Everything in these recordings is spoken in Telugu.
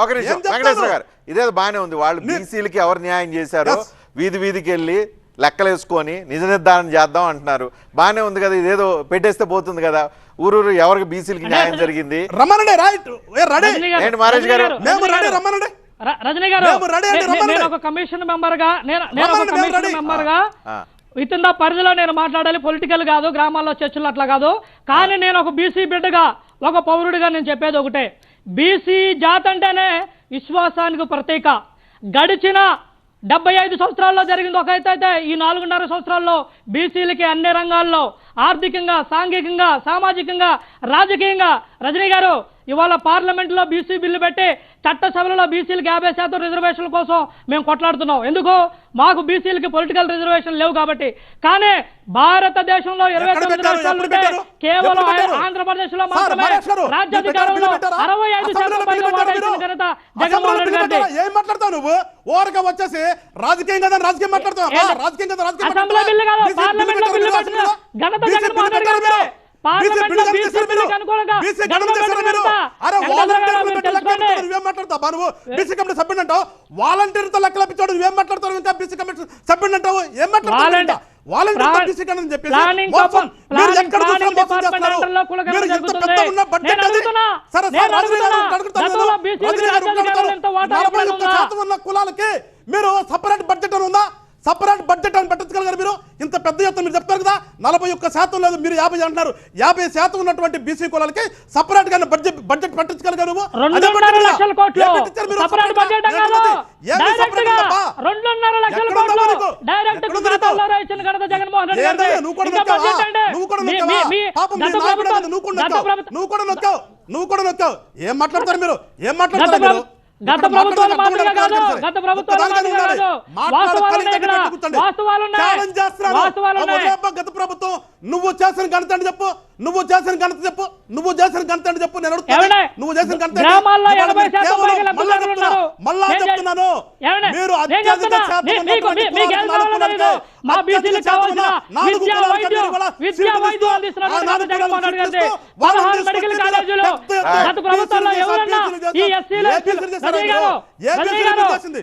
ఒక నిమిషం వెంకటేశ్వర గారు, ఇదేదో బాగానే ఉంది. వాళ్ళు బీసీలకి ఎవరు న్యాయం చేశారో వీధి వీధికి వెళ్ళి లెక్కలు వేసుకొని నిజ నిర్ధారణ చేద్దాం అంటున్నారు. బాగానే ఉంది కదా, ఇదేదో పెట్టేస్తే పోతుంది కదా. ఊరూరు ఎవరికి బీసీలకి న్యాయం జరిగింది. మహేష్ గారు రజనీ గారు, నేను ఒక కమిషన్ మెంబర్ గా విత్ ఇన్ ద పరిధిలో నేను మాట్లాడాలి. పొలిటికల్ కాదు, గ్రామాల్లో చర్చలు అట్లా కాదు. కానీ నేను ఒక బీసీ బిడ్డగా, ఒక పౌరుడిగా నేను చెప్పేది ఒకటే, బీసీ జాతి అంటేనే విశ్వాసానికి ప్రతీక. గడిచిన 75 సంవత్సరాల్లో జరిగింది ఒక అయితే, ఈ 4.5 సంవత్సరాల్లో బీసీలకి అన్ని రంగాల్లో ఆర్థికంగా, సాంఘికంగా, సామాజికంగా, రాజకీయంగా రజనీ గారు ఇవాళ పార్లమెంట్లో బీసీ బిల్లు పెట్టి చట్టసభలలో బీసీలకి 50% రిజర్వేషన్ల కోసం మేము కొట్లాడుతున్నాం. ఎందుకు? మాకు బీసీలకి పొలిటికల్ రిజర్వేషన్ లేవు కాబట్టి. కానీ భారతదేశంలో 29 రాష్ట్రాలు ఉంటే కేవలం ఆంధ్రప్రదేశ్ లో మాత్రమే రాజ్యాధికారంలో 65% ఘనత జగన్మోహన్ రెడ్డి గారిది. ఏం మాట్లాడతావు నువ్వు? ఓరగా వచ్చేసి రాజకీయం కదా రాజకీయం మాట్లాడతావు. అసెంబ్లీ బిల్లు కాదు, పార్లమెంట్ లో బిల్లు పెట్టిన ఘనత జగన్మోహన్ రెడ్డి గారిది. వాలంటీర్ తో లెక్కలు ఇప్పించాడు, నువ్వేం మాట్లాడతావు? ఇంకా బీసీ కమిషన్ సభ్యుడు అంటావు, ఏం మాట్లాడతావు? కులాలకి మీరు సపరేట్ బడ్జెట్ అని ఉందా? సపరేట్ బడ్జెట్ అని పెట్టగలగారు మీరు. ఇంత పెద్ద ఎత్తున మీరు చెప్తారు కదా 41% లేదు, మీరు 50 అంటున్నారు. 50% ఉన్నటువంటి బీసీ కులాలకి సపరేట్ గా బడ్జెట్ పెట్టగలగారు. నువ్వు కూడా నొక్కావు. ఏం మాట్లాడతారు మీరు? ఏం మాట్లాడతారు మీరు? గత ప్రభుత్వాలు గత ప్రభుత్వం నువ్వు చేసిన ఘనత అని చెప్పు. నువ్వు చేసిన ఘనత చెప్పు. నువ్వు చేసిన ఘనత అని చెప్పు. నేను నువ్వు చేసిన ఘనత మళ్ళా చెప్తున్నాను. మీరు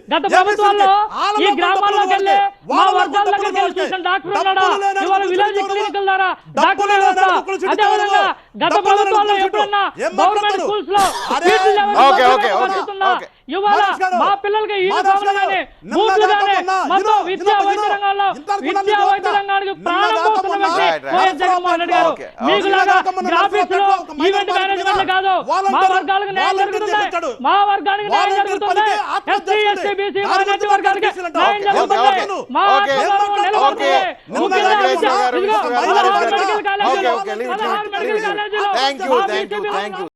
గత ప్రభుత్వాల్లో ఈ గ్రామాల్లోకి వెళ్ళి మా వర్గాల్లోకి వెళ్ళి చూసిన డాక్టర్ ఉన్నాడా? ఇవాళ విలేజ్ క్లినికల్ ద్వారా డాక్టర్ అదే విధంగా గత ప్రభుత్వాల్లో ఎప్పుడన్నా గవర్నమెంట్ స్కూల్స్ లో ఇవాళ మా పిల్లలకి బూట్లు గానీ మొత్తం విద్యా వైద్య రంగానికి ప్రాణం పోతున్న వ్యక్తి వైఎస్ జగన్మోహన్ రెడ్డి గారు. మీకులాగా గ్రాఫిక్స్ లో ఈవెంట్ మేనేజ్మెంట్ కాదు. మా వర్గాలకు న్యాయం జరుగుతుంది. మా వర్గానికి న్యాయం జరుగుతుంది. ఎస్సీ ఎస్టీ బీసీ మైనారిటీ వర్గానికి న్యాయం జరుగుతుంది. మా నిలబడుతుంది. మెడికల్ కాలేజీలో